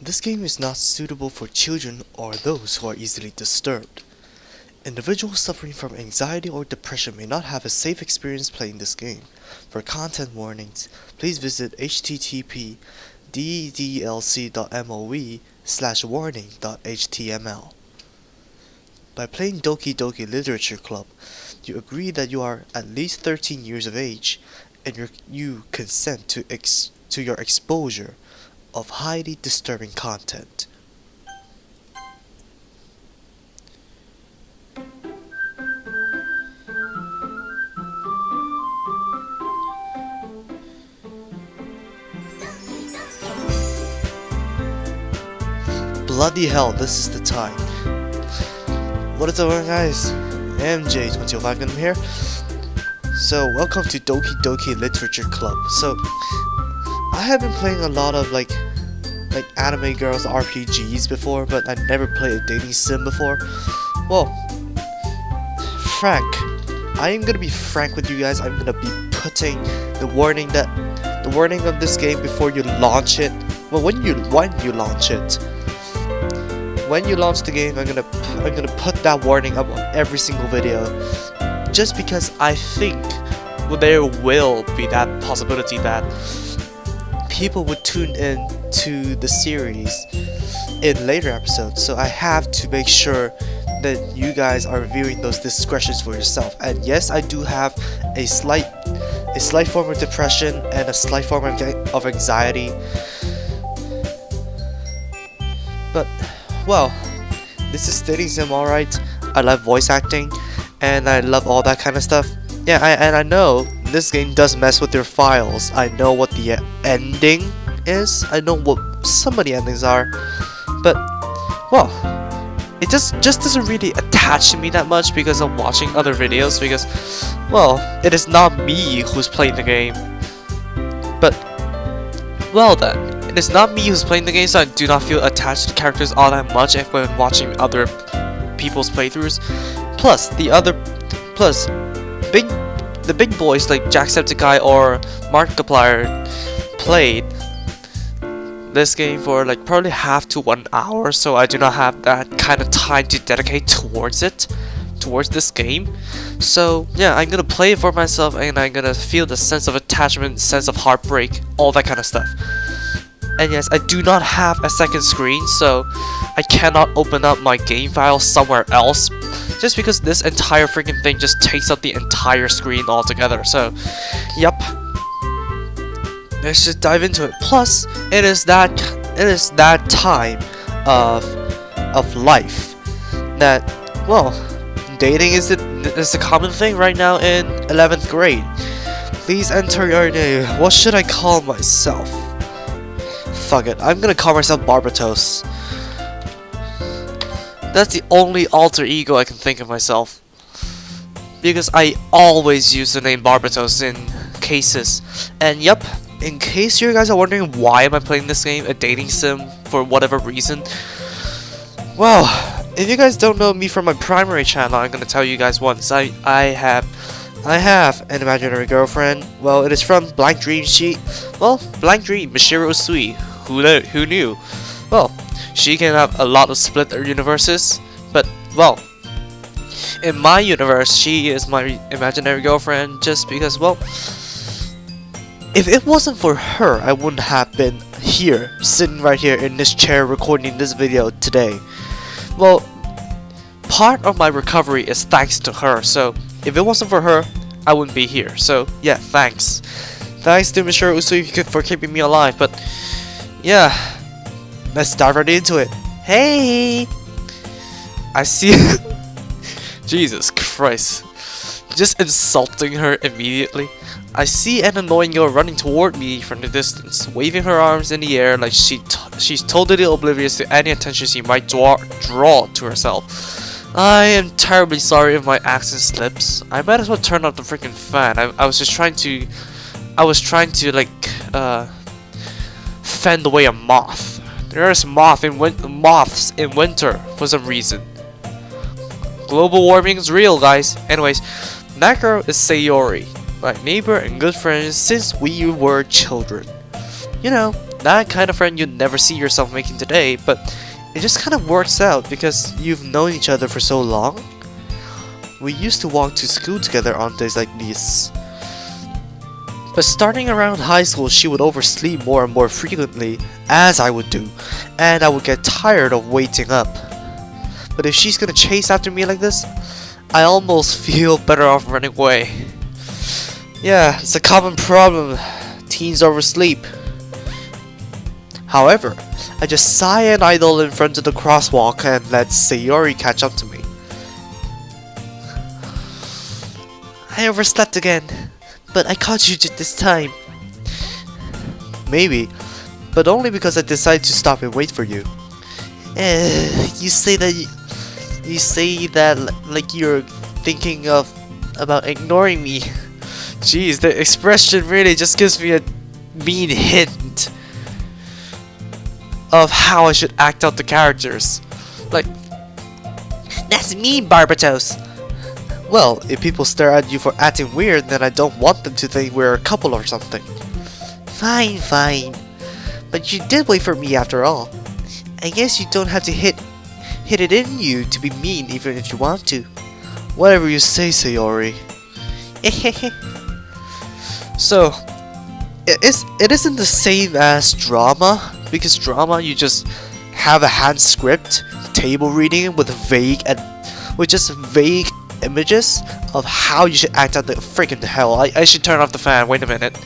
This game is not suitable for children or those who are easily disturbed. Individuals suffering from anxiety or depression may not have a safe experience playing this game. For content warnings, please visit http://ddlc.moe/warning.html. By playing Doki Doki Literature Club, you agree that you are at least 13 years of age, and you consent to your exposure of highly disturbing content. Bloody hell, this is the time. What is up, guys? MJ2005 here. So, welcome to Doki Doki Literature Club. So, I have been playing a lot of like anime girls RPGs before, but I never played a dating sim before. Well, I am gonna be frank with you guys. I'm gonna be putting the warning of this game before you launch it. Well, when you launch it. When you launch the game, I'm gonna put that warning up on every single video, just because I think there will be that possibility that people would tune in to the series in later episodes. So I have to make sure that you guys are reviewing those discretions for yourself. And yes, I do have a slight form of depression and a slight form of anxiety, but well, this is dating sim, alright. I love voice acting, and I love all that kind of stuff. Yeah, I know this game does mess with your files. I know what the ending is. I know what some of the endings are, but well, it just doesn't really attach to me that much because I'm watching other videos. Because, well, it is not me who's playing the game. But well then. It's not me who's playing the game, so I do not feel attached to the characters all that much if when watching other people's playthroughs. Plus, the big boys like Jacksepticeye or Markiplier played this game for like probably half to 1 hour, so I do not have that kind of time to dedicate towards this game. So yeah, I'm gonna play it for myself, and I'm gonna feel the sense of attachment, sense of heartbreak, all that kind of stuff. And yes, I do not have a second screen, so I cannot open up my game file somewhere else, just because this entire freaking thing just takes up the entire screen altogether. So, yep. Let's just dive into it. Plus, it is that time of life that, well, dating is a common thing right now in 11th grade. Please enter your name. What should I call myself? Fuck it, I'm gonna call myself Barbatos. That's the only alter ego I can think of myself, because I always use the name Barbatos in cases. And yep, in case you guys are wondering why am I playing this game, a dating sim, for whatever reason, well, if you guys don't know me from my primary channel, I'm gonna tell you guys once. I have an imaginary girlfriend. Well, it is from Blank Dream. Blank Dream, Mishiro Usui. Who knew? Well, she can have a lot of split universes, but well, in my universe, she is my imaginary girlfriend just because, well, if it wasn't for her, I wouldn't have been here, sitting right here in this chair recording this video today. Well, part of my recovery is thanks to her, so if it wasn't for her, I wouldn't be here. So yeah, thanks to Mr. Usui for keeping me alive. But yeah, let's dive right into it. Hey, I see. Jesus Christ, just insulting her immediately. I see an annoying girl running toward me from the distance, waving her arms in the air like she's totally oblivious to any attention she might draw to herself. I am terribly sorry if my accent slips. I might as well turn off the freaking fan. I was trying to like fend away a moth. There's moths in winter for some reason. Global warming is real, guys. Anyways, that girl is Sayori, my neighbor and good friend since we were children. You know, that kind of friend you'd never see yourself making today, but it just kind of works out because you've known each other for so long. We used to walk to school together on days like these. But starting around high school, she would oversleep more and more frequently, as I would do, and I would get tired of waiting up. But if she's gonna chase after me like this, I almost feel better off running away. Yeah, it's a common problem. Teens oversleep. However, I just sigh and idle in front of the crosswalk and let Sayori catch up to me. I overslept again, but I caught you this time. Maybe, but only because I decided to stop and wait for you. You say that like you're thinking about ignoring me. Jeez, the expression really just gives me a mean hint of how I should act out the characters. Like, that's mean, Barbatos. Well, if people stare at you for acting weird, then I don't want them to think we're a couple or something. Fine, fine. But you did wait for me after all. I guess you don't have to hit it in you to be mean even if you want to. Whatever you say, Sayori. So, it isn't the same as drama, because drama you just have a hand script, table reading with just vague images of how you should act out the freaking hell. I should turn off the fan, wait a minute.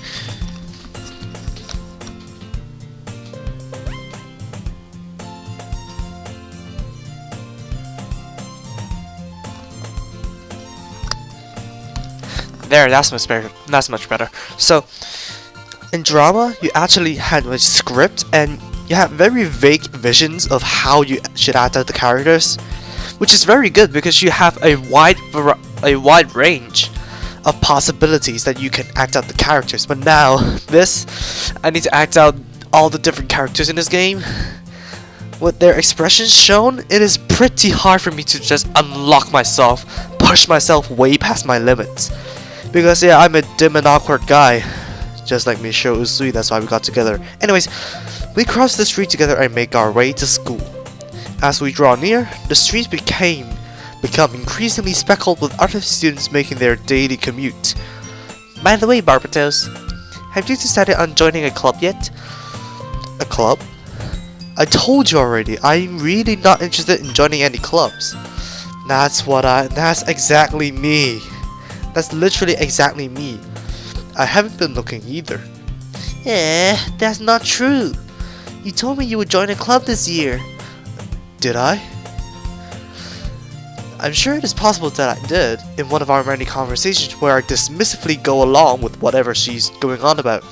There, that's much better. So, in drama, you actually have a script and you have very vague visions of how you should act out the characters, which is very good because you have a wide range of possibilities that you can act out the characters. But now, I need to act out all the different characters in this game. With their expressions shown, it is pretty hard for me to just unlock myself, push myself way past my limits. Because yeah, I'm a dim and awkward guy. Just like Misho Usui, that's why we got together. Anyways, we cross the street together and make our way to school. As we draw near, the streets become increasingly speckled with other students making their daily commute. By the way, Barbatos, have you decided on joining a club yet? A club? I told you already, I'm really not interested in joining any clubs. That's exactly me. That's literally exactly me. I haven't been looking either. That's not true. You told me you would join a club this year. Did I? I'm sure it is possible that I did, in one of our many conversations where I dismissively go along with whatever she's going on about.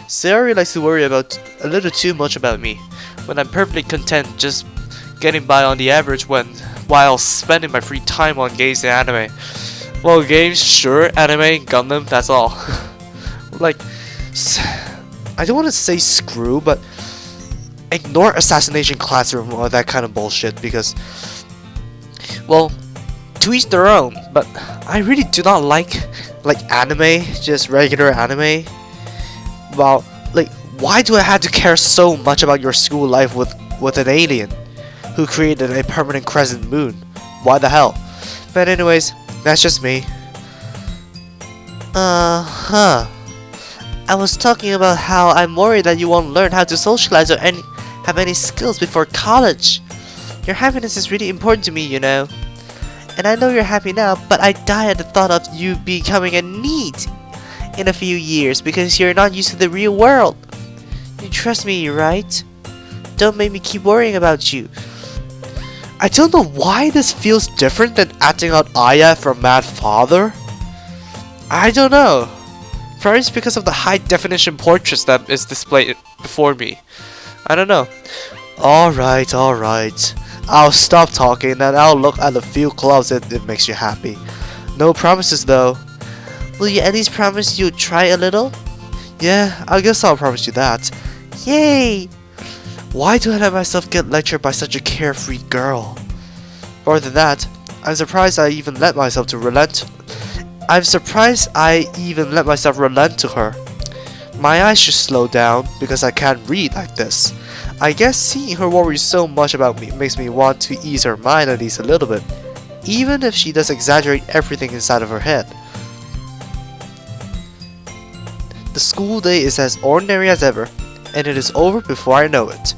Sayori likes to worry about a little too much about me, when I'm perfectly content just getting by on the average while spending my free time on games and anime. Well, games, sure, anime, Gundam, that's all. Like, I don't want to say screw, but ignore Assassination Classroom or that kind of bullshit because, well, to each their own, but I really do not like anime, just regular anime. Well, like, why do I have to care so much about your school life with an alien who created a permanent crescent moon? Why the hell? But anyways, that's just me. I was talking about how I'm worried that you won't learn how to socialize or have any skills before college. Your happiness is really important to me, you know. And I know you're happy now, but I die at the thought of you becoming a NEET in a few years because you're not used to the real world. You trust me, right? Don't make me keep worrying about you. I don't know why this feels different than acting out Aya from Mad Father. I don't know. Probably it's because of the high definition portraits that is displayed before me. I don't know. Alright. I'll stop talking and I'll look at a few clubs if it makes you happy. No promises though. Will you at least promise you'll try a little? Yeah, I guess I'll promise you that. Yay! Why do I let myself get lectured by such a carefree girl? More than that, I'm surprised I even let myself relent to her. My eyes should slow down because I can't read like this. I guess seeing her worry so much about me makes me want to ease her mind at least a little bit, even if she does exaggerate everything inside of her head. The school day is as ordinary as ever, and it is over before I know it.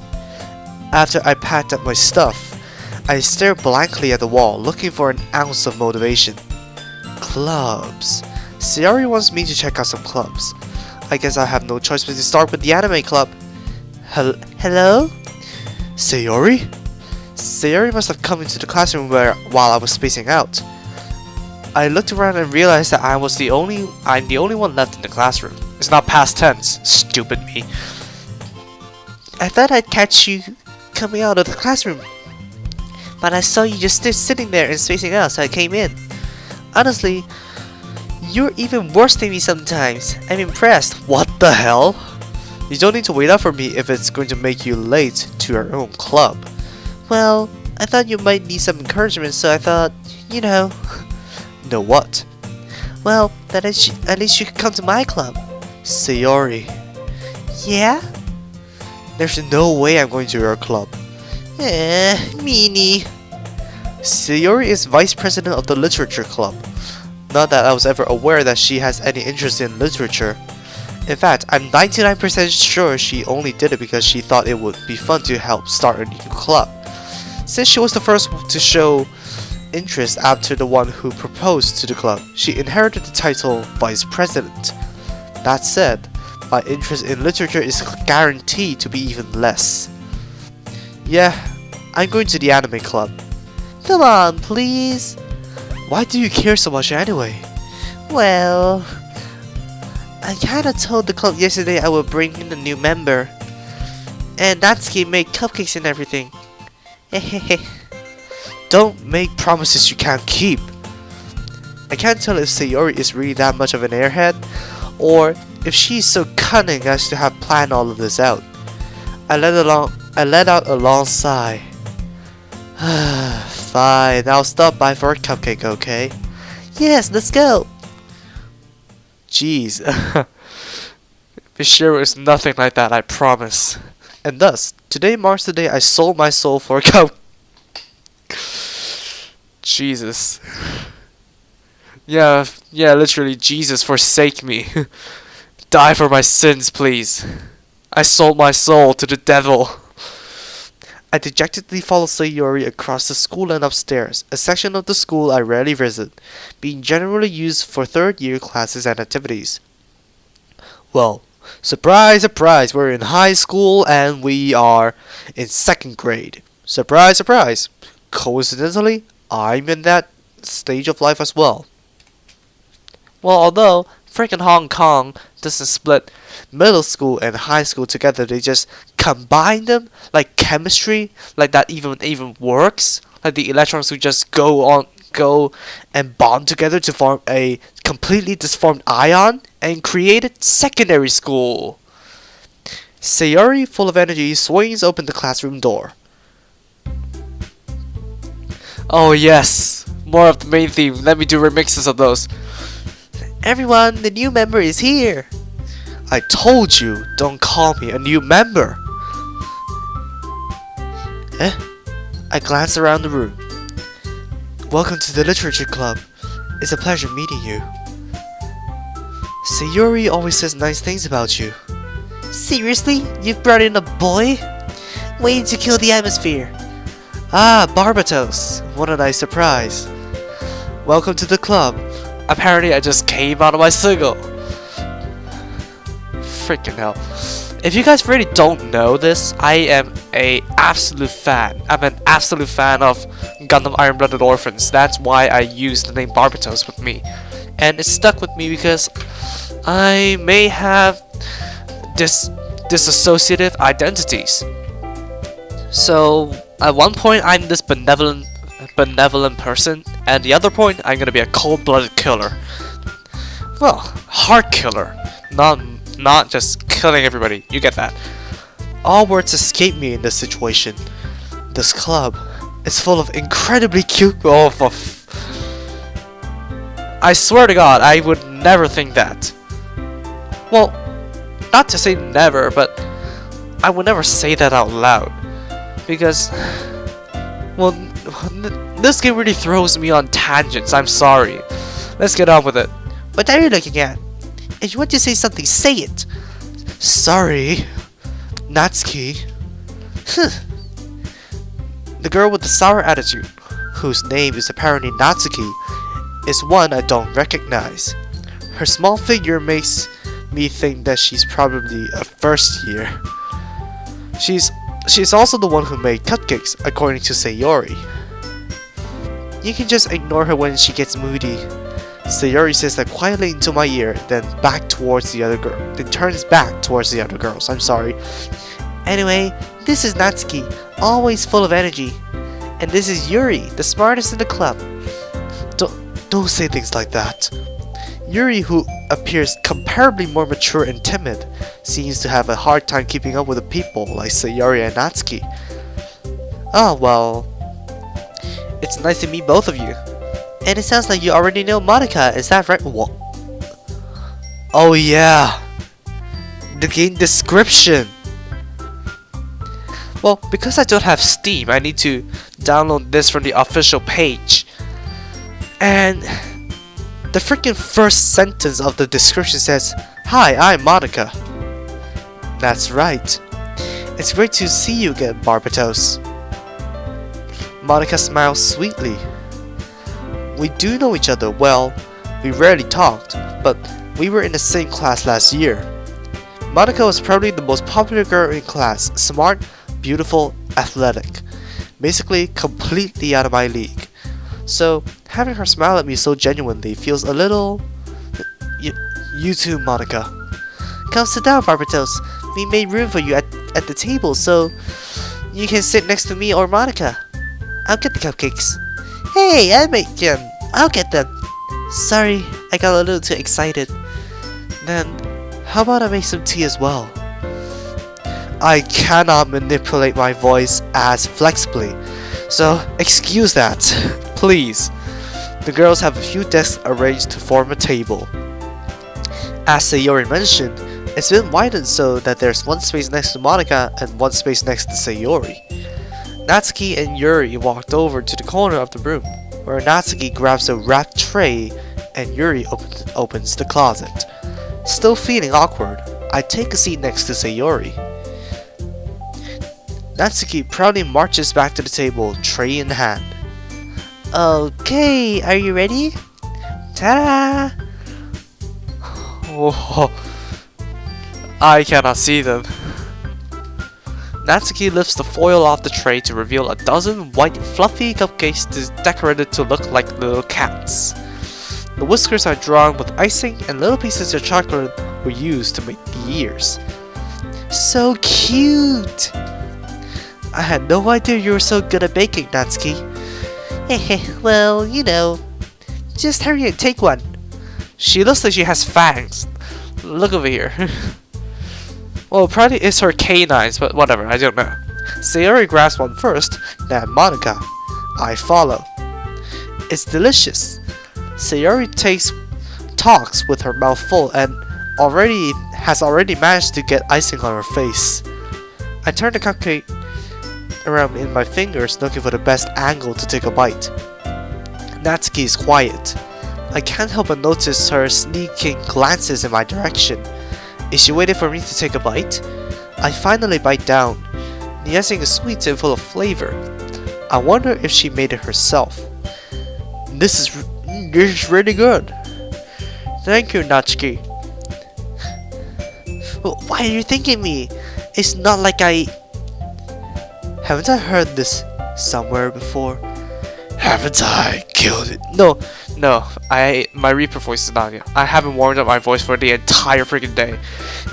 After I packed up my stuff, I stare blankly at the wall, looking for an ounce of motivation. Clubs. Sayori wants me to check out some clubs. I guess I have no choice but to start with the anime club. Hello? Sayori? Sayori must have come into the classroom while I was spacing out. I looked around and realized that I'm the only one left in the classroom. It's not past tense. Stupid me. I thought I'd catch you coming out of the classroom, but I saw you just sitting there and spacing out, so I came in. Honestly, you're even worse than me sometimes. I'm impressed. What the hell? You don't need to wait up for me if it's going to make you late to your own club. Well, I thought you might need some encouragement, so I thought, you know. Know what? Well, at least you could come to my club. Sayori. Yeah? There's no way I'm going to your club. Meanie. Sayori is vice president of the literature club. Not that I was ever aware that she has any interest in literature. In fact, I'm 99% sure she only did it because she thought it would be fun to help start a new club. Since she was the first to show interest after the one who proposed to the club, she inherited the title Vice President. That said, my interest in literature is guaranteed to be even less. Yeah, I'm going to the anime club. Come on, please. Why do you care so much anyway? Well, I kinda told the club yesterday I would bring in a new member, and Natsuki made cupcakes and everything. Hehehe. Don't make promises you can't keep. I can't tell if Sayori is really that much of an airhead, or if she's so cunning as to have planned all of this out. I let out a long sigh. Fine, I'll stop by for a cupcake, okay? Yes, let's go. Jeez. Bishiro is nothing like that, I promise. And thus, today marks the day I sold my soul for a cup. Jesus. Yeah, literally, Jesus, forsake me. Die for my sins, please. I sold my soul to the devil. I dejectedly followed Sayori across the school and upstairs, a section of the school I rarely visit, being generally used for third-year classes and activities. Well, surprise, surprise, we're in high school and we are in second grade. Surprise, surprise. Coincidentally, I'm in that stage of life as well. Well, although freaking Hong Kong doesn't split middle school and high school together, they just combine them like chemistry, like that even works. Like the electrons who just go and bond together to form a completely disformed ion and created secondary school. Sayori, full of energy, swings open the classroom door. Oh yes, more of the main theme. Let me do remixes of those. Everyone, the new member is here. I told you, don't call me a new member. I glanced around the room. Welcome to the literature club. It's a pleasure meeting you. Sayori always says nice things about you. Seriously? You've brought in a boy? Waiting to kill the atmosphere. Ah, Barbatos. What a nice surprise. Welcome to the club. Apparently I just came out of my single. Freaking hell. If you guys really don't know this, I am an absolute fan. I'm an absolute fan of Gundam Iron Blooded Orphans. That's why I use the name Barbatos with me. And it stuck with me because I may have disassociative identities. So at one point I'm this benevolent person, and the other point I'm gonna be a cold-blooded killer. Well, heart killer, not just killing everybody. You get that. All words escape me in this situation. This club is full of incredibly cute. I swear to God, I would never think that. Well, not to say never, but I would never say that out loud. Because, well, this game really throws me on tangents, I'm sorry. Let's get on with it. What are you looking at? If you want to say something, say it. Sorry, Natsuki. The girl with the sour attitude, whose name is apparently Natsuki, is one I don't recognize. Her small figure makes me think that she's probably a first year. She's also the one who made cupcakes, according to Sayori. You can just ignore her when she gets moody. Sayori says that quietly into my ear, then back towards the other girl. Then turns back towards the other girls. I'm sorry. Anyway, this is Natsuki, always full of energy. And this is Yuri, the smartest in the club. Don't say things like that. Yuri, who appears comparably more mature and timid, seems to have a hard time keeping up with the people like Sayori and Natsuki. Oh well, it's nice to meet both of you. And it sounds like you already know Monica, is that right? What? Oh yeah, the game description. Well, because I don't have Steam, I need to download this from the official page. And the freaking first sentence of the description says, "Hi, I'm Monica." That's right. It's great to see you again, Barbatos. Monica smiles sweetly. We do know each other well. We rarely talked, but we were in the same class last year. Monica was probably the most popular girl in class, smart, beautiful, athletic. Basically, completely out of my league. So, having her smile at me so genuinely feels a little... You too, Monica. Come sit down, Barbatos. We made room for you at the table, so you can sit next to me or Monica. I'll get the cupcakes. Hey, I make them. I'll get them. Sorry, I got a little too excited. Then, how about I make some tea as well? I cannot manipulate my voice as flexibly, so excuse that, please. The girls have a few desks arranged to form a table. As Sayori mentioned, it's been widened so that there's one space next to Monica and one space next to Sayori. Natsuki and Yuri walked over to the corner of the room, where Natsuki grabs a wrapped tray and Yuri opens the closet. Still feeling awkward, I take a seat next to Sayori. Natsuki proudly marches back to the table, tray in hand. Okay, are you ready? Ta-da! Oh, I cannot see them. Natsuki lifts the foil off the tray to reveal a dozen white fluffy cupcakes decorated to look like little cats. The whiskers are drawn with icing and little pieces of chocolate were used to make the ears. So cute! I had no idea you were so good at baking, Natsuki. Well, you know. Just hurry and take one. She looks like she has fangs. Look over here. Well, probably it's her canines, but whatever, I don't know. Sayori grabs one first, then Monica. I follow. It's delicious. Sayori talks with her mouth full and has already managed to get icing on her face. I turn the cupcake around in my fingers looking for the best angle to take a bite. Natsuki is quiet. I can't help but notice her sneaking glances in my direction. Is she waiting for me to take a bite? I finally bite down. The icing is sweet and full of flavor. I wonder if she made it herself. This is really good. Thank you, Natsuki. Why are you thanking me? It's not like Haven't I heard this somewhere before? Haven't I killed it? No, my Reaper voice is not here. I haven't warmed up my voice for the entire freaking day.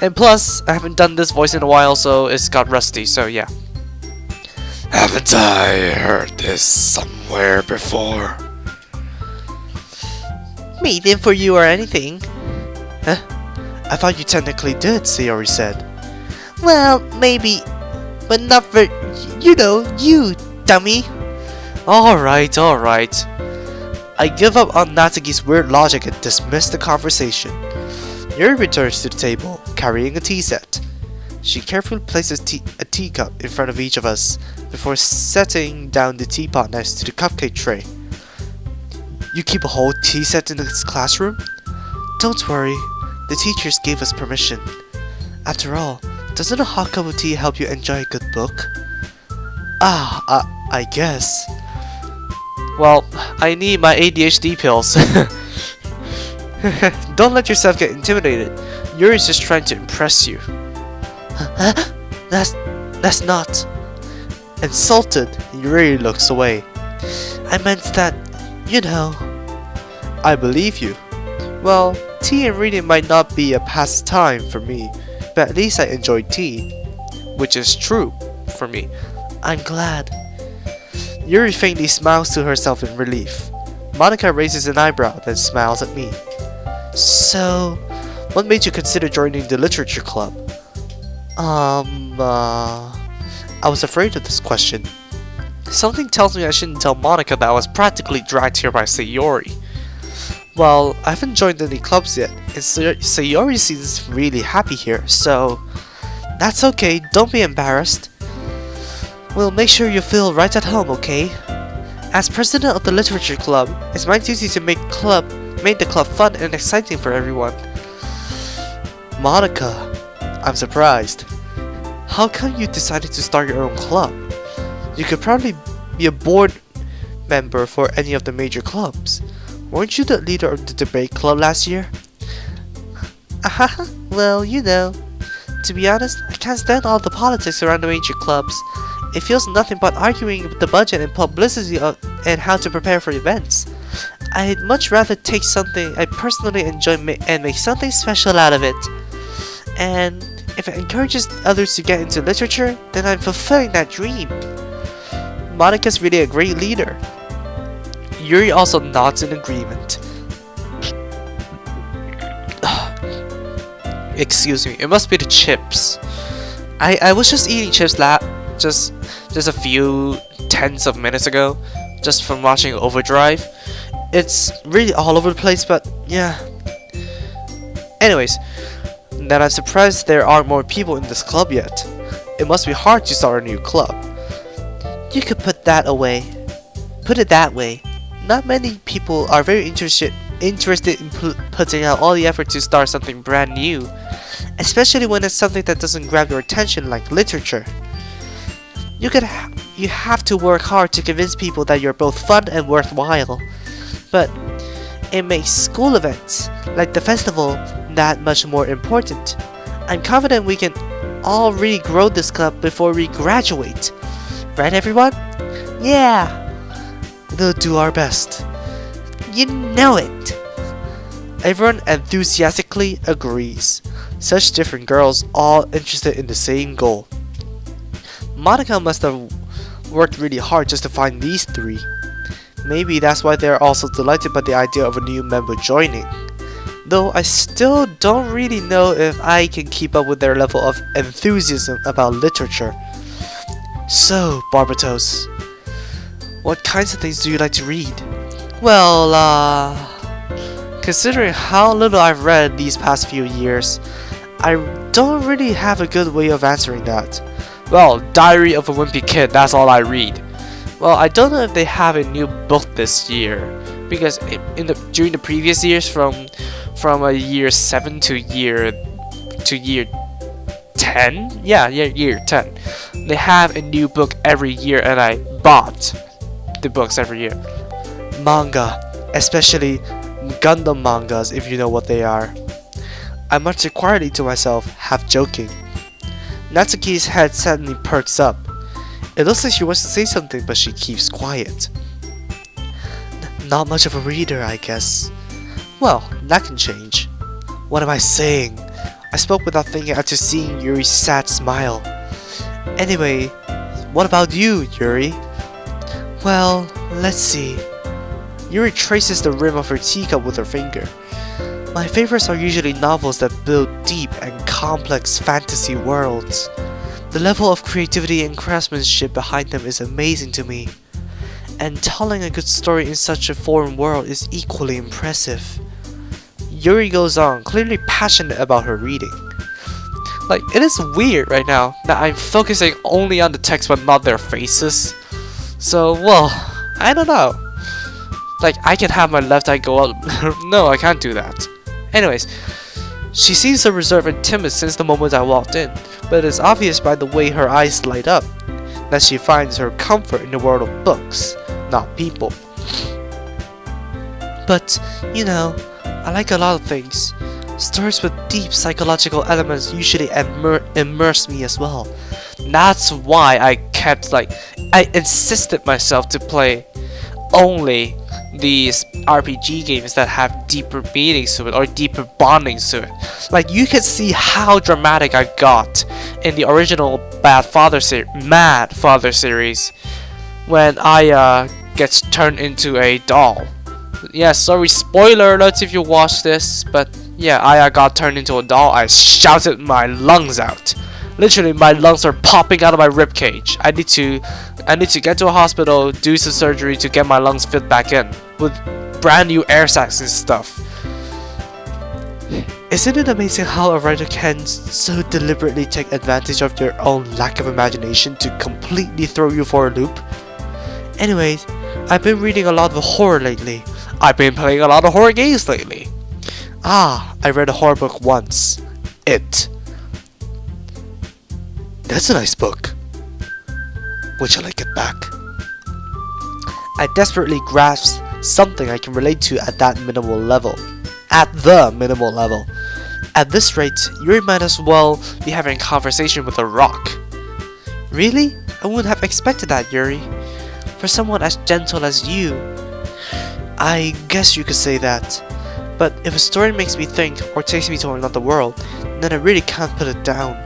And plus, I haven't done this voice in a while, so it's got rusty, so yeah. Haven't I heard this somewhere before? Meeting for you or anything? Huh? I thought you technically did, Sayori said. Well, maybe, but not for, you, dummy. Alright. I give up on Natsuki's weird logic and dismiss the conversation. Yuri returns to the table, carrying a tea set. She carefully places a teacup in front of each of us before setting down the teapot next to the cupcake tray. You keep a whole tea set in this classroom? Don't worry, the teachers gave us permission. After all, doesn't a hot cup of tea help you enjoy a good book? I guess. Well, I need my ADHD pills. Don't let yourself get intimidated. Yuri's just trying to impress you. That's not. Insulted, Yuri looks away. I meant that, you know. I believe you. Well, tea and reading might not be a pastime for me, but at least I enjoy tea. Which is true for me. I'm glad. Yuri faintly smiles to herself in relief. Monica raises an eyebrow, then smiles at me. So, what made you consider joining the literature club? I was afraid of this question. Something tells me I shouldn't tell Monica that I was practically dragged here by Sayori. Well, I haven't joined any clubs yet, and Sayori seems really happy here, so that's okay, don't be embarrassed. We'll make sure you feel right at home, okay? As president of the literature club, it's my duty to make the club fun and exciting for everyone. Monica, I'm surprised. How come you decided to start your own club? You could probably be a board member for any of the major clubs. Weren't you the leader of the debate club last year? Well, you know. To be honest, I can't stand all the politics around the major clubs. It feels nothing but arguing with the budget and publicity and how to prepare for events. I'd much rather take something I personally enjoy and make something special out of it. And if it encourages others to get into literature, then I'm fulfilling that dream. Monica's really a great leader. Yuri also nods in agreement. Excuse me, it must be the chips. I was just eating chips just a few tenths of minutes ago, just from watching Overdrive. It's really all over the place, but yeah. Anyways, then I'm surprised there aren't more people in this club yet. It must be hard to start a new club. You could put it that way. Not many people are very interested in putting out all the effort to start something brand new, especially when it's something that doesn't grab your attention like literature. You have to work hard to convince people that you're both fun and worthwhile, but it makes school events, like the festival, that much more important. I'm confident we can all really grow this club before we graduate. Right, everyone? Yeah! We'll do our best. You know it! Everyone enthusiastically agrees. Such different girls, all interested in the same goal. Monica must have worked really hard just to find these three. Maybe that's why they're also delighted by the idea of a new member joining. Though I still don't really know if I can keep up with their level of enthusiasm about literature. So, Barbatos, what kinds of things do you like to read? Well, considering how little I've read these past few years, I don't really have a good way of answering that. Well, Diary of a Wimpy Kid, that's all I read. Well, I don't know if they have a new book this year, because during the previous years, from a year 7 to year 10, year 10, they have a new book every year, and I bought the books every year. Manga, especially Gundam mangas, if you know what they are. I muttered quietly to myself, half joking. Natsuki's head suddenly perks up. It looks like she wants to say something, but she keeps quiet. Not much of a reader, I guess. Well, that can change. What am I saying? I spoke without thinking after seeing Yuri's sad smile. Anyway, what about you, Yuri? Well, let's see. Yuri traces the rim of her teacup with her finger. My favorites are usually novels that build deep and complex fantasy worlds. The level of creativity and craftsmanship behind them is amazing to me. And telling a good story in such a foreign world is equally impressive. Yuri goes on, clearly passionate about her reading. Like, it is weird right now that I'm focusing only on the text but not their faces. So, well, I don't know. Like, I can have my left eye go up. No, I can't do that. Anyways, she seems so reserved and timid since the moment I walked in, but it is obvious by the way her eyes light up that she finds her comfort in the world of books, not people. But, you know, I like a lot of things. Stories with deep psychological elements usually immerse me as well. That's why I insisted myself to play only these RPG games that have deeper meanings to it or deeper bondings to it. Like, you can see how dramatic I got in the original Mad Father series when Aya gets turned into a doll. Yeah, sorry, spoiler alert if you watch this, but yeah, Aya got turned into a doll. I shouted my lungs out. Literally, my lungs are popping out of my ribcage. I need to get to a hospital, do some surgery to get my lungs fit back in with brand new air sacs and stuff. Isn't it amazing how a writer can so deliberately take advantage of your own lack of imagination to completely throw you for a loop? Anyways, I've been reading a lot of horror lately. I've been playing a lot of horror games lately. I read a horror book once. It. That's a nice book. Would you like it back? I desperately grasp something I can relate to at the minimal level. At this rate, Yuri might as well be having a conversation with a rock. Really? I wouldn't have expected that, Yuri. For someone as gentle as you. I guess you could say that. But if a story makes me think or takes me to another world, then I really can't put it down.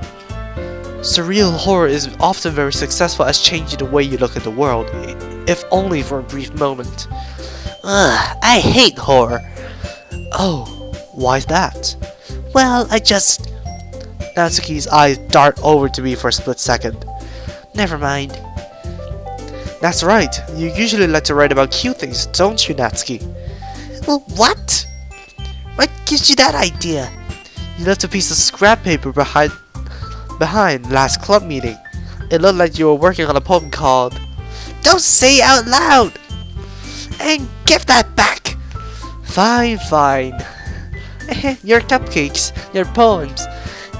Surreal horror is often very successful at changing the way you look at the world, if only for a brief moment. Ugh, I hate horror. Oh, why's that? Well, Natsuki's eyes dart over to me for a split second. Never mind. That's right, you usually like to write about cute things, don't you, Natsuki? Well, what? What gives you that idea? You left a piece of scrap paper behind last club meeting. It looked like you were working on a poem called Don't Say It Out Loud! And give that back! Fine. Your cupcakes, your poems,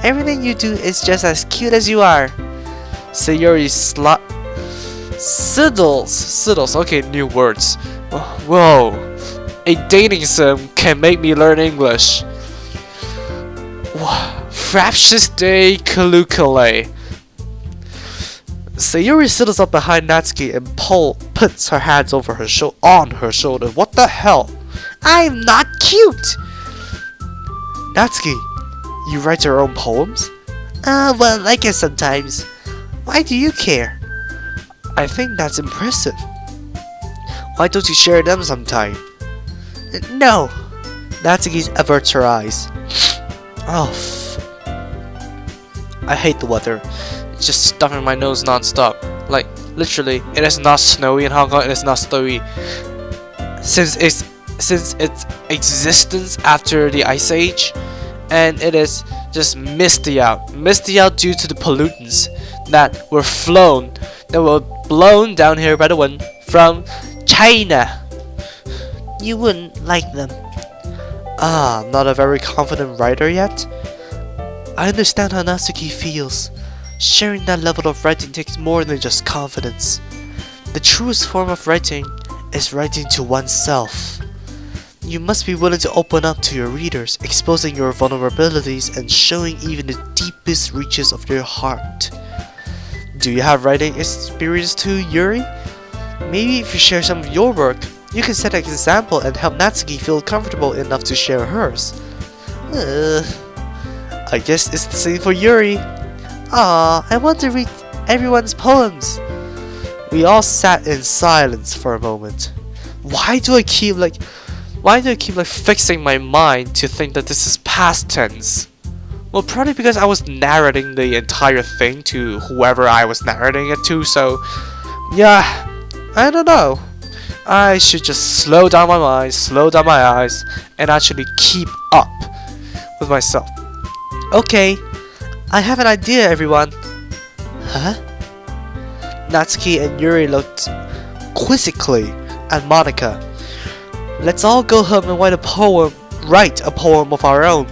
everything you do is just as cute as you are. Sayori Siddles, okay, new words. Whoa. A dating sim can make me learn English. Fraptious day Kalukale. Sayuri settles up behind Natsuki and puts her hands over on her shoulder. What the hell? I'm not cute! Natsuki, you write your own poems? Well, I guess sometimes. Why do you care? I think that's impressive. Why don't you share them sometime? No! Natsuki averts her eyes. Oh, I hate the weather. It's just stuffing my nose non-stop. Like, literally, it is not snowy in Hong Kong, it is not snowy since its existence after the Ice Age, and it is just misty out. Misty out due to the pollutants that were blown down here by the wind from China. You wouldn't like them. Not a very confident writer yet? I understand how Natsuki feels. Sharing that level of writing takes more than just confidence. The truest form of writing is writing to oneself. You must be willing to open up to your readers, exposing your vulnerabilities and showing even the deepest reaches of your heart. Do you have writing experience too, Yuri? Maybe if you share some of your work, you can set an example and help Natsuki feel comfortable enough to share hers. I guess it's the same for Yuri. I want to read everyone's poems. We all sat in silence for a moment. Why do I keep fixing my mind to think that this is past tense? Well, probably because I was narrating the entire thing to whoever I was narrating it to, so yeah, I don't know. I should just slow down my mind, slow down my eyes, and actually keep up with myself. Okay, I have an idea, everyone. Huh? Natsuki and Yuri looked quizzically at Monica. Let's all go home and write a poem of our own.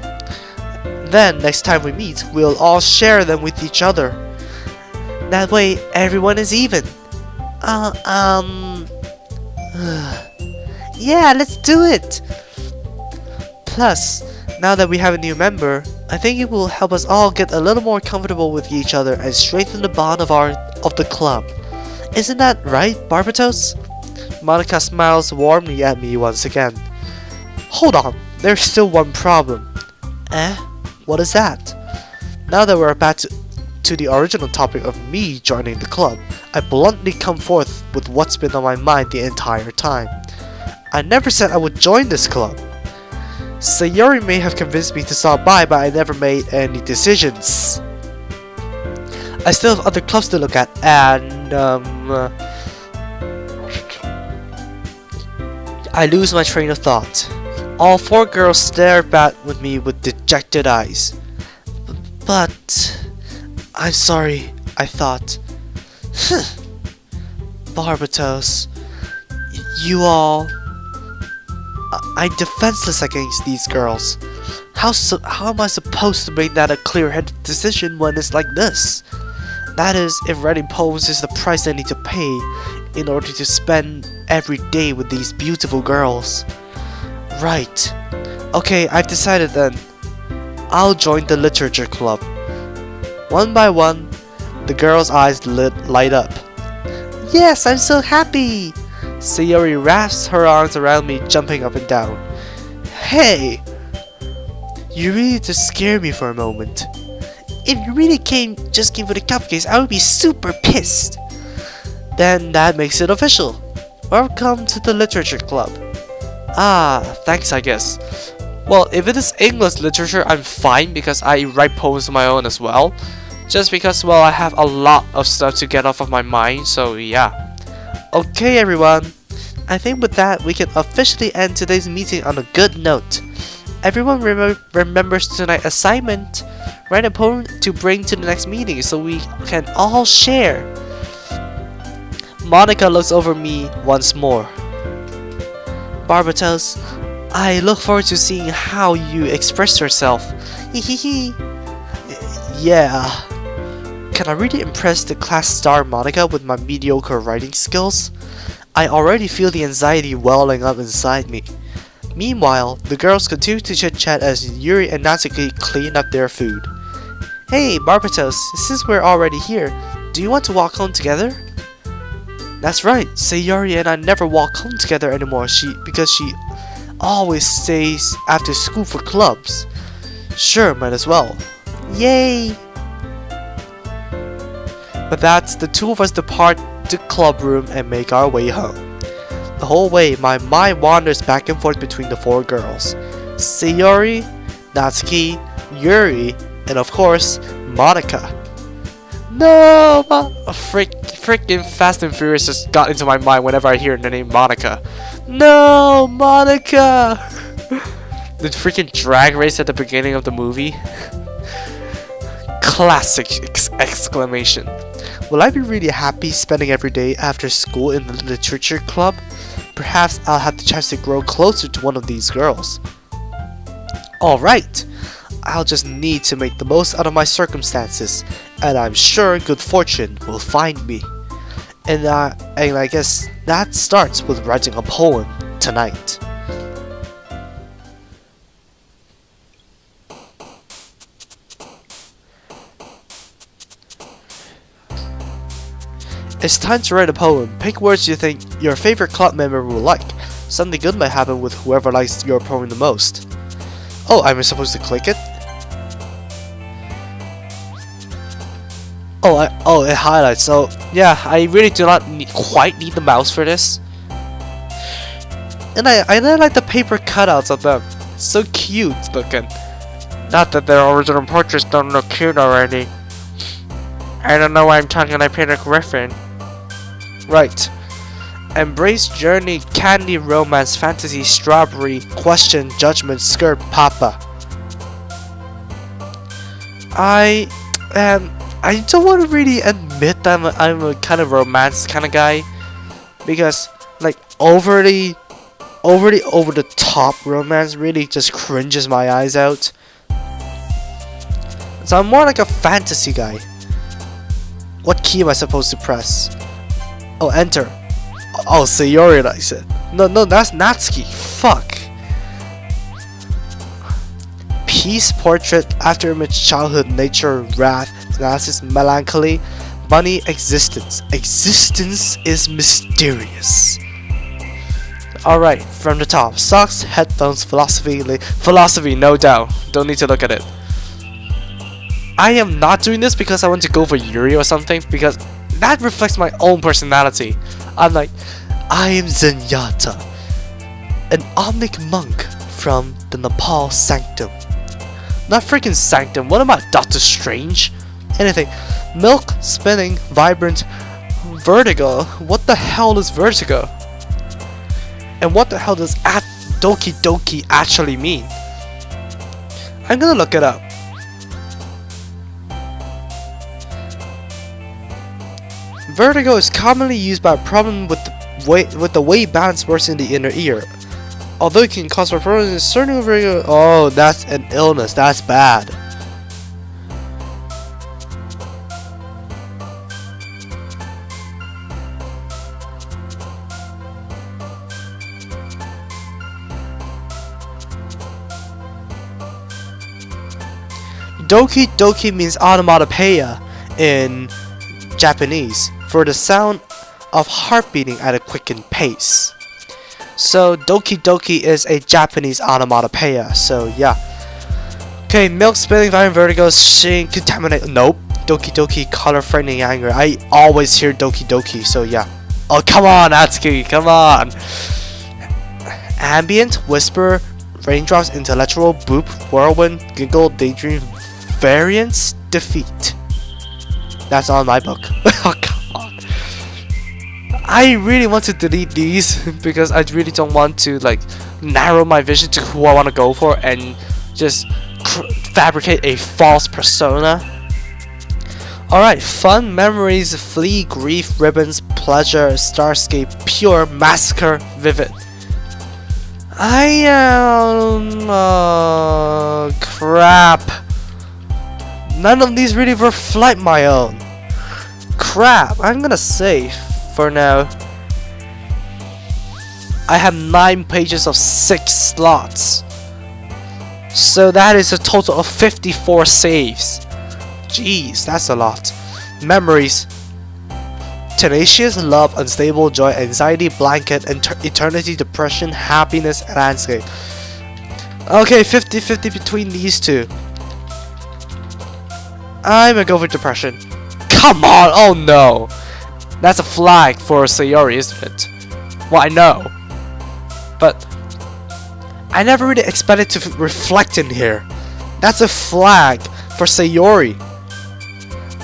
Then, next time we meet, we'll all share them with each other. That way, everyone is even. Yeah, let's do it! Plus, now that we have a new member, I think it will help us all get a little more comfortable with each other and strengthen the bond of the club. Isn't that right, Barbatos? Monica smiles warmly at me once again. Hold on, there's still one problem. What is that? Now that we're back to the original topic of me joining the club, I bluntly come forth with what's been on my mind the entire time. I never said I would join this club. Sayori may have convinced me to stop by, but I never made any decisions. I still have other clubs to look at, and I lose my train of thought. All four girls stare back at me with dejected eyes. But I'm sorry, I thought. Barbatos, you all... I'm defenseless against these girls. How am I supposed to make that a clear-headed decision when it's like this? That is, if writing poems is the price I need to pay in order to spend every day with these beautiful girls. Right. Okay, I've decided then. I'll join the literature club. One by one, the girls' eyes light up. Yes, I'm so happy! Sayori wraps her arms around me, jumping up and down. Hey! You really just scared me for a moment. If you really just came for the cupcakes, I would be super pissed. Then that makes it official. Welcome to the literature club. Ah, thanks I guess. Well, if it is English literature, I'm fine because I write poems of my own as well. Just because, well, I have a lot of stuff to get off of my mind, so yeah. Okay everyone, I think with that we can officially end today's meeting on a good note. Everyone remembers tonight's assignment. Write a poem to bring to the next meeting so we can all share. Monica looks over me once more. Barbatos, I look forward to seeing how you express yourself. Hehehe. Yeah. Can I really impress the class star Monica with my mediocre writing skills? I already feel the anxiety welling up inside me. Meanwhile, the girls continue to chit-chat as Yuri and Natsuki clean up their food. Hey, Barbatos, since we're already here, do you want to walk home together? That's right, Sayori and I never walk home together anymore because she always stays after school for clubs. Sure, might as well. Yay! With that, the two of us depart the club room and make our way home. The whole way, my mind wanders back and forth between the four girls. Sayori, Natsuki, Yuri, and of course, Monica. No! Freaking Fast and Furious just got into my mind whenever I hear the name Monica. No! Monica! The freaking drag race at the beginning of the movie. Classic exclamation. Will I be really happy spending every day after school in the literature club? Perhaps I'll have the chance to grow closer to one of these girls. Alright, I'll just need to make the most out of my circumstances, and I'm sure good fortune will find me. And I guess that starts with writing a poem tonight. It's time to write a poem. Pick words you think your favorite club member will like. Something good might happen with whoever likes your poem the most. Oh, am I supposed to click it? Oh, it highlights. So yeah, I really do not quite need the mouse for this. And I like the paper cutouts of them. So cute looking. Not that their original portraits don't look cute already. I don't know why I'm talking like Peter Griffin. Right. Embrace, journey, candy, romance, fantasy, strawberry, question, judgment, skirt, papa. I don't want to really admit that I'm a kind of romance kind of guy, because like overly over the top romance really just cringes my eyes out. So I'm more like a fantasy guy. What key am I supposed to press? Oh, enter. Oh, Sayori likes it. No, that's Natsuki. Fuck. Peace, portrait, afterimage, childhood, nature, wrath, analysis, melancholy, money, existence. Existence is mysterious. Alright, from the top. Socks, headphones, philosophy, philosophy, no doubt. Don't need to look at it. I am not doing this because I want to go for Yuri or something, because that reflects my own personality. I'm like, I am Zenyatta, an omnic monk from the Nepal Sanctum. Not freaking Sanctum, what am I, Doctor Strange? Anything. Milk, spinning, vibrant, vertigo. What the hell is vertigo? And what the hell does Doki Doki actually mean? I'm gonna look it up. Vertigo is commonly used by a problem with the way balance works in the inner ear. Although it can cause problems in certain vertigo. Oh, that's an illness. That's bad. Doki Doki means onomatopoeia in Japanese for the sound of heart beating at a quickened pace. So Doki Doki is a Japanese onomatopoeia. So yeah. Okay, milk, spilling, violent, vertigo, shame, contaminate. Nope. Doki Doki, color, frightening, anger. I always hear Doki Doki. So yeah. Oh come on, Atsuki, come on. Ambient, whisper, raindrops, intellectual, boop, whirlwind, giggle, daydream, variance, defeat. That's on my book. Oh, come on. I really want to delete these because I really don't want to like narrow my vision to who I want to go for and just fabricate a false persona. Alright, fun, memories, flee, grief, ribbons, pleasure, starscape, pure, massacre, vivid. I am crap. None of these really reflect my own. Crap, I'm gonna save for now. I have 9 pages of 6 slots. So that is a total of 54 saves. Jeez, that's a lot. Memories. Tenacious, love, unstable, joy, anxiety, blanket, eternity, depression, happiness, landscape. Okay, 50-50 between these two. I'm gonna go for depression. Come on! Oh no! That's a flag for Sayori, isn't it? Well, I know. But I never really expected to reflect in here. That's a flag for Sayori.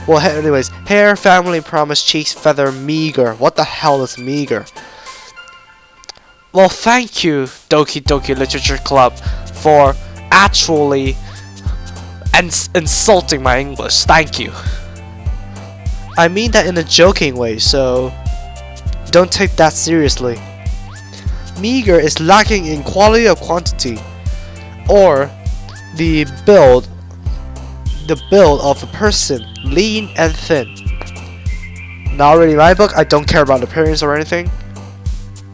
Well, anyways, hair, family, promise, cheeks, feather, meager. What the hell is meager? Well, thank you, Doki Doki Literature Club, for actually insulting my English. Thank you. I mean that in a joking way, so don't take that seriously. Meager is lacking in quality or quantity, or the build of a person, lean and thin. Not really my book. I don't care about appearance or anything.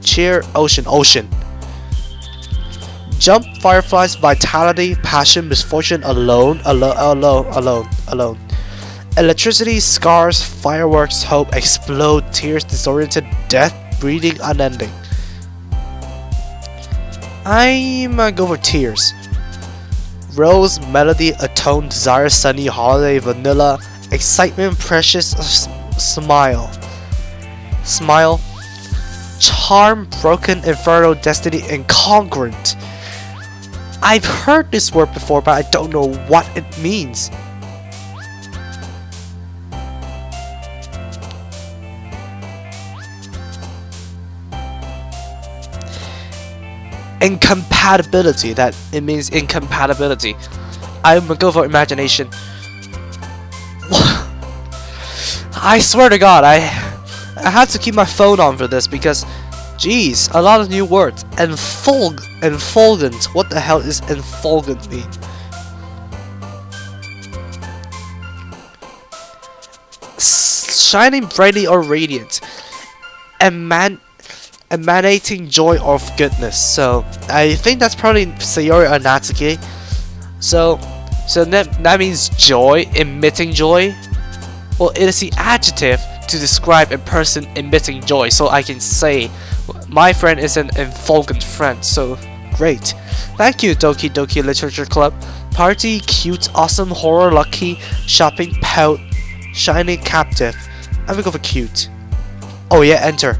Cheer, ocean. Jump, fireflies, vitality, passion, misfortune, alone. Electricity, scars, fireworks, hope, explode, tears, disoriented, death, breathing, unending. I'm gonna go for tears. Rose, melody, atone, desire, sunny, holiday, vanilla, excitement, precious, smile. Charm, broken, inferno, destiny, incongruent. I've heard this word before, but I don't know what it means. incompatibility. That it means incompatibility. I'm gonna go for imagination. I swear to God, I had to keep my phone on for this because, jeez, a lot of new words. Enfulgent. What the hell is enfulgent mean? Shining brightly or radiant. Emanating joy of goodness. So I think that's probably Sayori or Natsuki. So that means joy, emitting joy. Well, it is the adjective to describe a person emitting joy. So I can say my friend is an effulgent friend. So great. Thank you, Doki Doki Literature Club. Party, cute, awesome, horror, lucky, shopping, pout, shiny, captive. I'm gonna go for cute. Oh yeah, enter.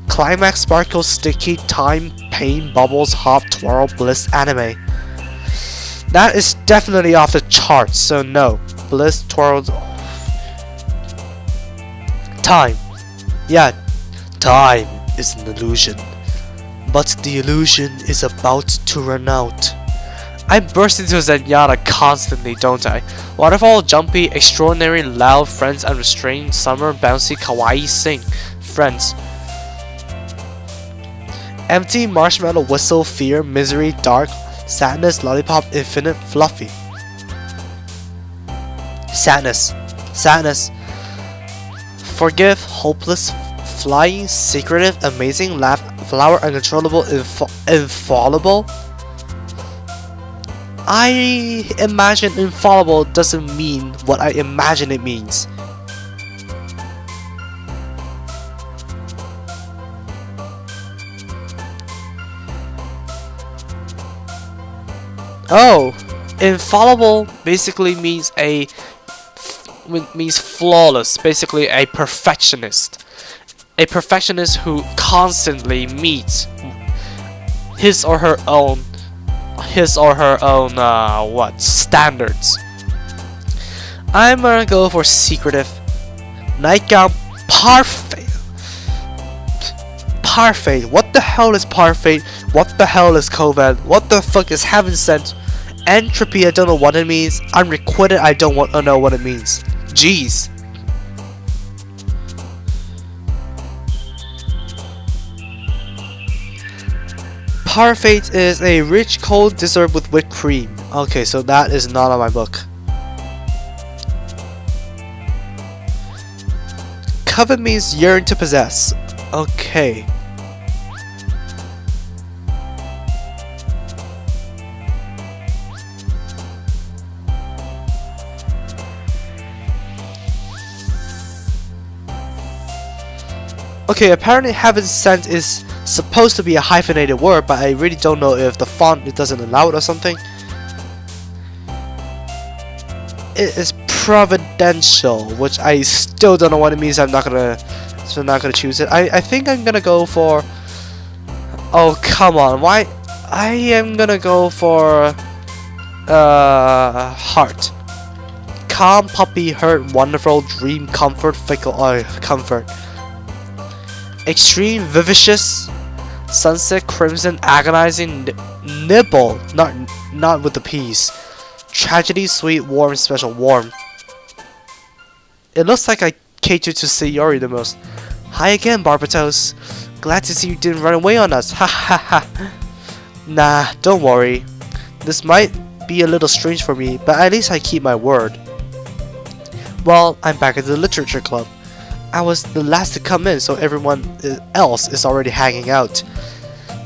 Climax, sparkle, sticky, time, pain, bubbles, hop, twirl, bliss, anime. That is definitely off the charts, so no. Bliss, twirl, time. Yeah, time is an illusion. But the illusion is about to run out. I burst into Zenyatta constantly, don't I? Waterfall, jumpy, extraordinary, loud, friends, unrestrained, summer, bouncy, kawaii, sing. Friends. Empty, marshmallow, whistle, fear, misery, dark, sadness, lollipop, infinite, fluffy. Sadness. Forgive, hopeless, flying, secretive, amazing, laugh, flower, uncontrollable, infallible. I imagine infallible doesn't mean what I imagine it means. Oh, infallible basically means flawless, basically a perfectionist. A perfectionist who constantly meets his or her own standards. I'm gonna go for secretive. Nightgown, parfait. What the hell is parfait? What the hell is COVID? What the fuck is heaven sent? Entropy, I don't know what it means. Unrequited, I don't want to know what it means. Jeez. Parfait is a rich cold dessert with whipped cream. Okay, so that is not on my book. Covet means yearn to possess. Okay. Okay, apparently heaven sent is supposed to be a hyphenated word, but I really don't know if the font doesn't allow it or something. It is providential, which I still don't know what it means. I'm not gonna choose it. I think I'm gonna go for. Oh come on, why? I am gonna go for heart. Calm, puppy, hurt, wonderful, dream, comfort, fickle, comfort. Extreme, vivacious, sunset, crimson, agonizing, nibble, not with the P's. Tragedy, sweet, warm, special, warm. It looks like I catered to Sayori the most. Hi again, Barbatos. Glad to see you didn't run away on us. Ha ha ha. Nah, don't worry. This might be a little strange for me, but at least I keep my word. Well, I'm back at the literature club. I was the last to come in, so everyone else is already hanging out.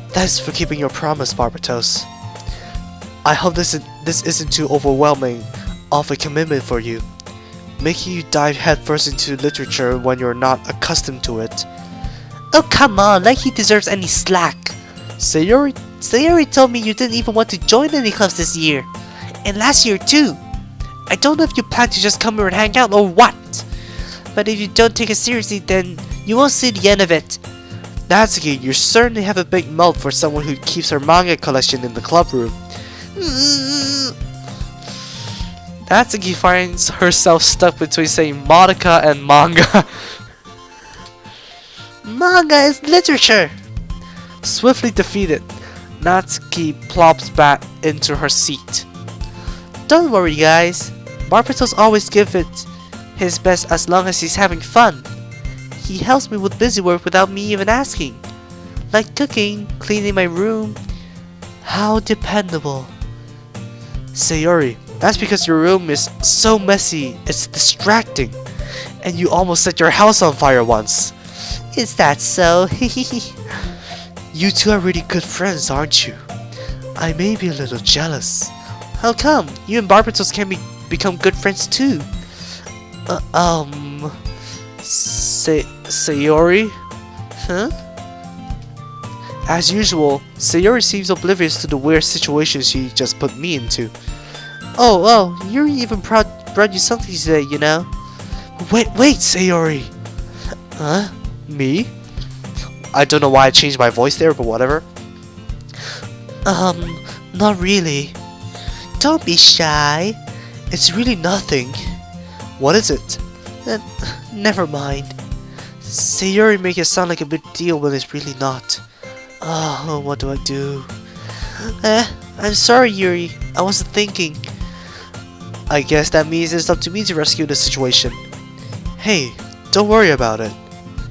Thanks for keeping your promise, Barbatos. I hope this isn't too overwhelming of a commitment for you, making you dive headfirst into literature when you're not accustomed to it. Oh come on, like he deserves any slack. Sayori told me you didn't even want to join any clubs this year, and last year too. I don't know if you plan to just come here and hang out or what. But if you don't take it seriously, then you won't see the end of it. Natsuki, you certainly have a big mouth for someone who keeps her manga collection in the club room. Natsuki finds herself stuck between saying Monica and manga. Manga is literature! Swiftly defeated, Natsuki plops back into her seat. Don't worry, guys. Barbatos always gives it his best as long as he's having fun. He helps me with busy work without me even asking. Like cooking, cleaning my room. How dependable. Sayori, that's because your room is so messy, it's distracting. And you almost set your house on fire once. Is that so? You two are really good friends, aren't you? I may be a little jealous. How come? You and Barbatos can become good friends too. Sayori? Huh? As usual, Sayori seems oblivious to the weird situation she just put me into. Oh, Yuri even brought you something today, you know? Wait, Sayori! Huh? Me? I don't know why I changed my voice there, but whatever. Not really. Don't be shy. It's really nothing. What is it? Never mind. Sayori make it sound like a big deal when it's really not. Oh, what do I do? I'm sorry, Yuri. I wasn't thinking. I guess that means it's up to me to rescue the situation. Hey, don't worry about it.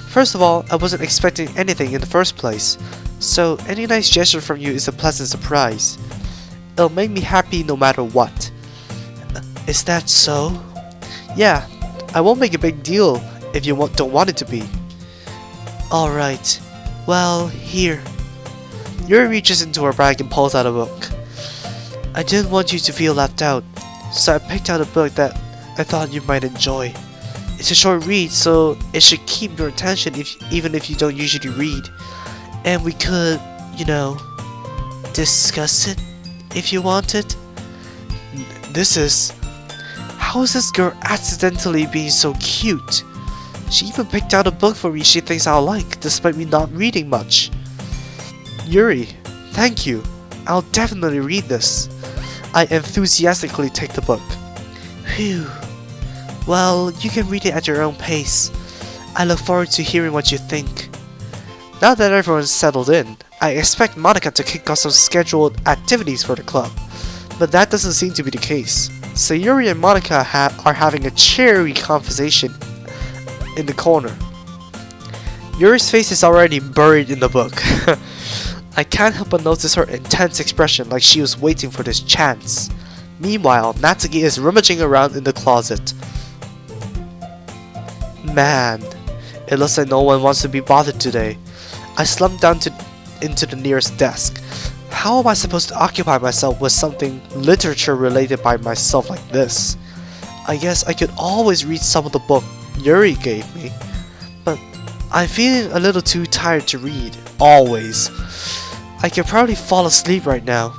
First of all, I wasn't expecting anything in the first place, so any nice gesture from you is a pleasant surprise. It'll make me happy no matter what. Is that so? Yeah, I won't make a big deal if you don't want it to be. Alright, well, here. Yuri reaches into her bag and pulls out a book. I didn't want you to feel left out, so I picked out a book that I thought you might enjoy. It's a short read, so it should keep your attention even if you don't usually read. And we could, you know, discuss it if you wanted. How is this girl accidentally being so cute? She even picked out a book for me she thinks I'll like, despite me not reading much. Yuri, thank you. I'll definitely read this. I enthusiastically take the book. Phew. Well, you can read it at your own pace. I look forward to hearing what you think. Now that everyone's settled in, I expect Monica to kick off some scheduled activities for the club. But that doesn't seem to be the case. Sayori and Monica are having a cheery conversation in the corner. Yuri's face is already buried in the book. I can't help but notice her intense expression, like she was waiting for this chance. Meanwhile, Natsuki is rummaging around in the closet. Man, it looks like no one wants to be bothered today. I slumped down into the nearest desk. How am I supposed to occupy myself with something literature related by myself like this? I guess I could always read some of the book Yuri gave me, but I'm feeling a little too tired to read, always. I could probably fall asleep right now.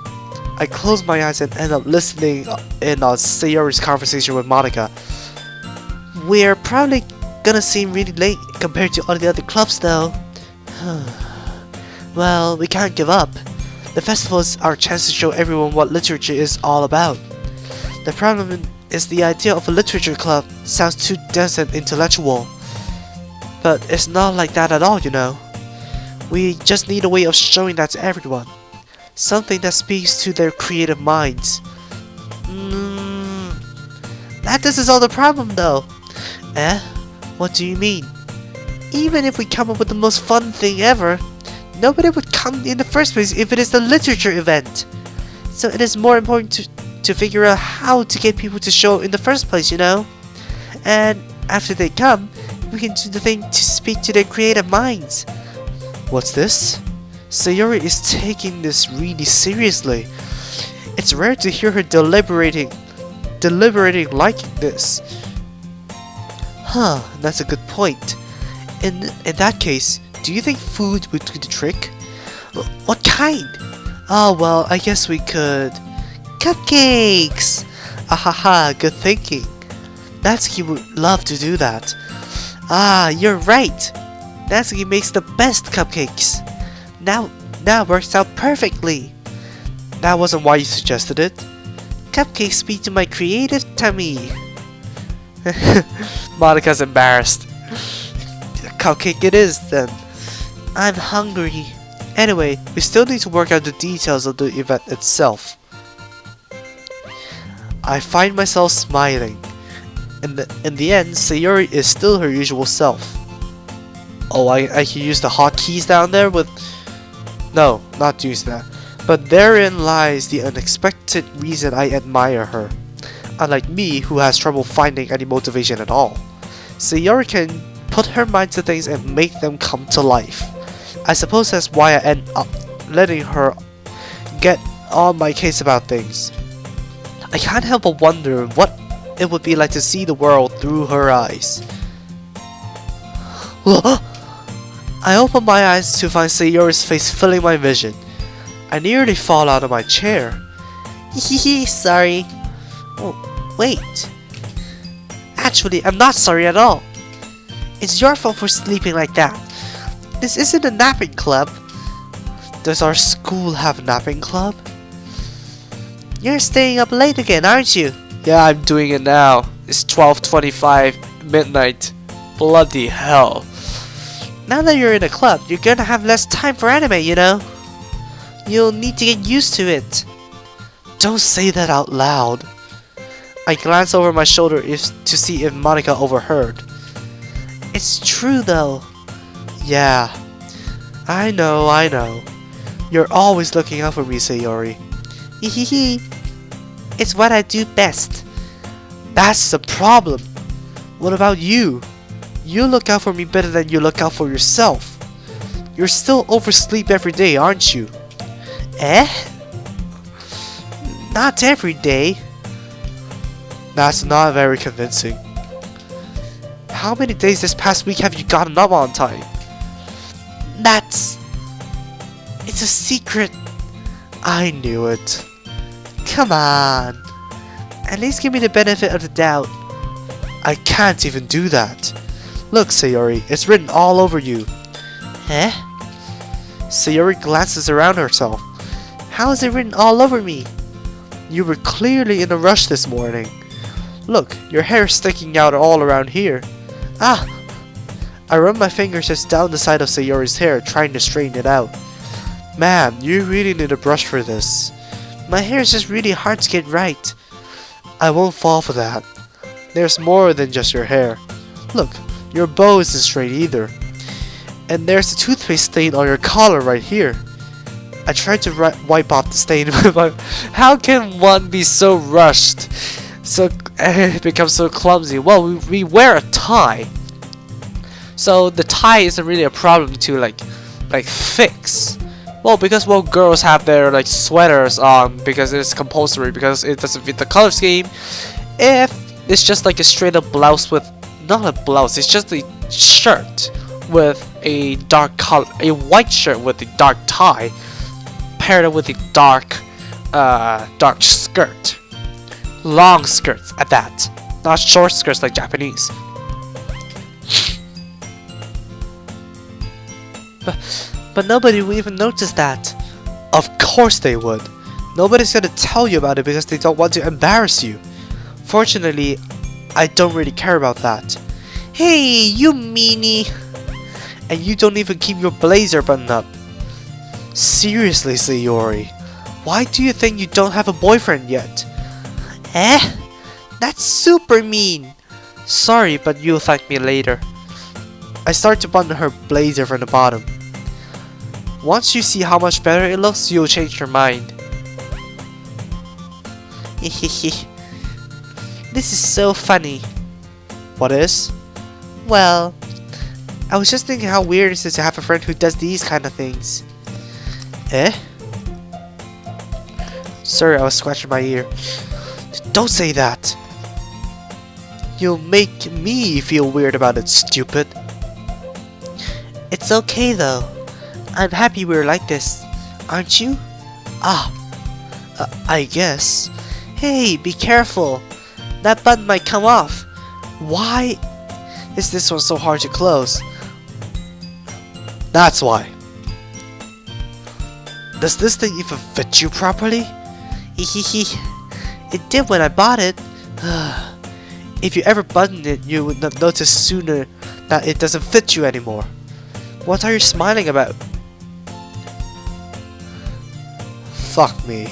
I close my eyes and end up listening in on Sayori's conversation with Monica. We're probably gonna seem really late compared to all the other clubs though. Well, we can't give up. The festival is our chance to show everyone what literature is all about. The problem is the idea of a literature club sounds too dense and intellectual. But it's not like that at all, you know. We just need a way of showing that to everyone. Something that speaks to their creative minds. This is all the problem though. What do you mean? Even if we come up with the most fun thing ever, nobody would come in the first place if it is a literature event. So it is more important to figure out how to get people to show in the first place, you know? And after they come, we can do the thing to speak to their creative minds. What's this? Sayori is taking this really seriously. It's rare to hear her deliberating like this. That's a good point. In that case, do you think food would do the trick? What kind? Oh well, I guess we could... Cupcakes! Ahaha, good thinking. Natsuki would love to do that. Ah, you're right. Natsuki makes the best cupcakes. Now it works out perfectly. That wasn't why you suggested it. Cupcakes speak to my creative tummy. Monica's embarrassed. Cupcake it is then. I'm hungry. Anyway, we still need to work out the details of the event itself. I find myself smiling. In the end, Sayori is still her usual self. Oh, I can use the hotkeys down there with... No, not use that. But therein lies the unexpected reason I admire her. Unlike me, who has trouble finding any motivation at all. Sayori can put her mind to things and make them come to life. I suppose that's why I end up letting her get on my case about things. I can't help but wonder what it would be like to see the world through her eyes. I open my eyes to find Sayori's face filling my vision. I nearly fall out of my chair. Hehe, sorry. Oh, wait. Actually, I'm not sorry at all. It's your fault for sleeping like that. This isn't a napping club. Does our school have a napping club? You're staying up late again, aren't you? Yeah, I'm doing it now. It's 12:25 midnight. Bloody hell. Now that you're in a club, you're gonna have less time for anime, you know? You'll need to get used to it. Don't say that out loud. I glance over my shoulder to see if Monica overheard. It's true though. Yeah. I know. You're always looking out for me, Sayori. Hehehe. It's what I do best. That's the problem. What about you? You look out for me better than you look out for yourself. You're still oversleep every day, aren't you? Eh? Not every day. That's not very convincing. How many days this past week have you gotten up on time? It's a secret. I knew it. Come on. At least give me the benefit of the doubt. I can't even do that. Look, Sayori, it's written all over you. Eh? Sayori glances around herself. How is it written all over me? You were clearly in a rush this morning. Look, your hair is sticking out all around here. Ah! I run my fingers just down the side of Sayori's hair, trying to straighten it out. Man, you really need a brush for this. My hair is just really hard to get right. I won't fall for that. There's more than just your hair. Look, your bow isn't straight either. And there's a toothpaste stain on your collar right here. I tried to wipe off the stain with my... How can one be so rushed? It becomes so clumsy. Well, we wear a tie. So the tie isn't really a problem to like fix. Well, because girls have their like sweaters on because it's compulsory because it doesn't fit the color scheme. If it's just like a straight up blouse with not a blouse, it's just a shirt with a dark color, a white shirt with a dark tie, paired it with a dark skirt, long skirts at that, not short skirts like Japanese. But nobody will even notice that. Of course they would. Nobody's gonna tell you about it because they don't want to embarrass you. Fortunately, I don't really care about that. Hey, you meanie! And you don't even keep your blazer buttoned up. Seriously, Sayori, why do you think you don't have a boyfriend yet? Eh? That's super mean. Sorry, but you'll thank me later. I start to button her blazer from the bottom. Once you see how much better it looks, you'll change your mind. This is so funny. What is? Well, I was just thinking how weird it is to have a friend who does these kind of things. Eh? Sorry, I was scratching my ear. Don't say that. You'll make me feel weird about it, stupid. It's okay though. I'm happy we're like this. Aren't you? I guess. Hey, be careful. That button might come off. Why is this one so hard to close? That's why. Does this thing even fit you properly? It did when I bought it. If you ever button it, you would not notice sooner that it doesn't fit you anymore. What are you smiling about? fuck me.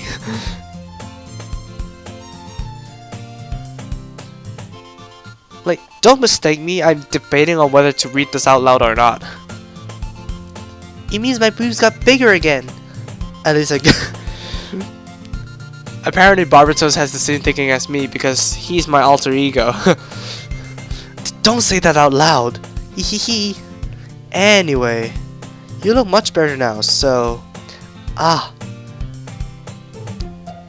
Like, don't mistake me, I'm debating on whether to read this out loud or not. It means my boobs got bigger again. At least like apparently Barbatos has the same thinking as me because he's my alter ego. Don't say that out loud. Hehehe. Anyway, you look much better now, so...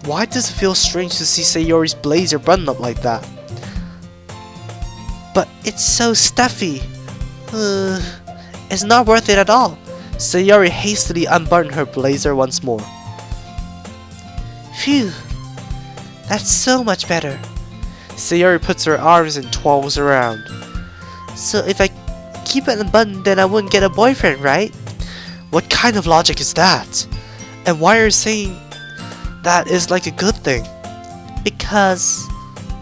Why does it feel strange to see Sayori's blazer button up like that? But it's so stuffy. It's not worth it at all. Sayori hastily unbuttoned her blazer once more. Phew. That's so much better. Sayori puts her arms and twirls around. So if I keep it unbuttoned, then I wouldn't get a boyfriend, right? What kind of logic is that? And why are you saying that is like a good thing? Because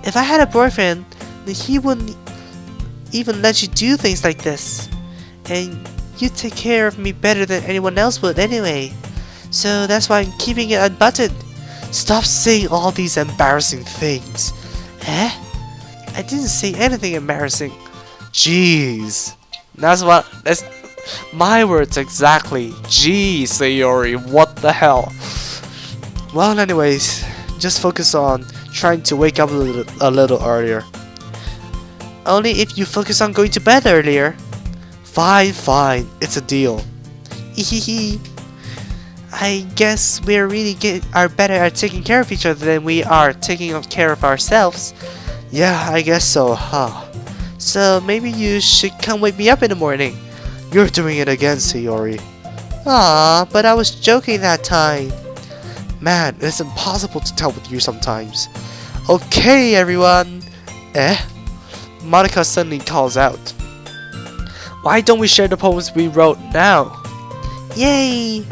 if I had a boyfriend, then he wouldn't even let you do things like this. And you take care of me better than anyone else would anyway. So that's why I'm keeping it unbuttoned. Stop saying all these embarrassing things. Eh? I didn't say anything embarrassing. Jeez. That's my words exactly. Jeez, Sayori, what the hell? Well, anyways, just focus on trying to wake up a little earlier. Only if you focus on going to bed earlier. Fine, it's a deal. Hehehe. I guess we really are better at taking care of each other than we are taking care of ourselves. Yeah, I guess so, huh? So maybe you should come wake me up in the morning. You're doing it again, Sayori. Ah, but I was joking that time. Man, it's impossible to tell with you sometimes. Okay, everyone. Monica suddenly calls out. Why don't we share the poems we wrote now? Yay!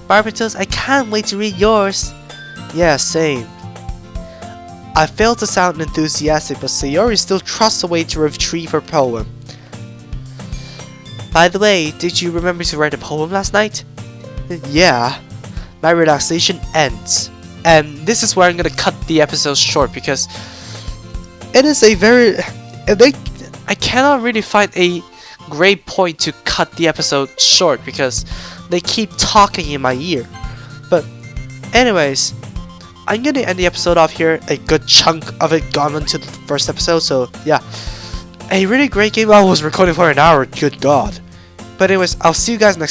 Barbatos, I can't wait to read yours. Yeah, same. I failed to sound enthusiastic, but Sayori still trusts a way to retrieve her poem. By the way, did you remember to write a poem last night? Yeah. My relaxation ends. And this is where I'm gonna cut the episode short because it is a very... I cannot really find a great point to cut the episode short because they keep talking in my ear. But anyways, I'm gonna end the episode off here. A good chunk of it gone into the first episode, so yeah. A really great game. I was recording for an hour, good god. But anyways, I'll see you guys next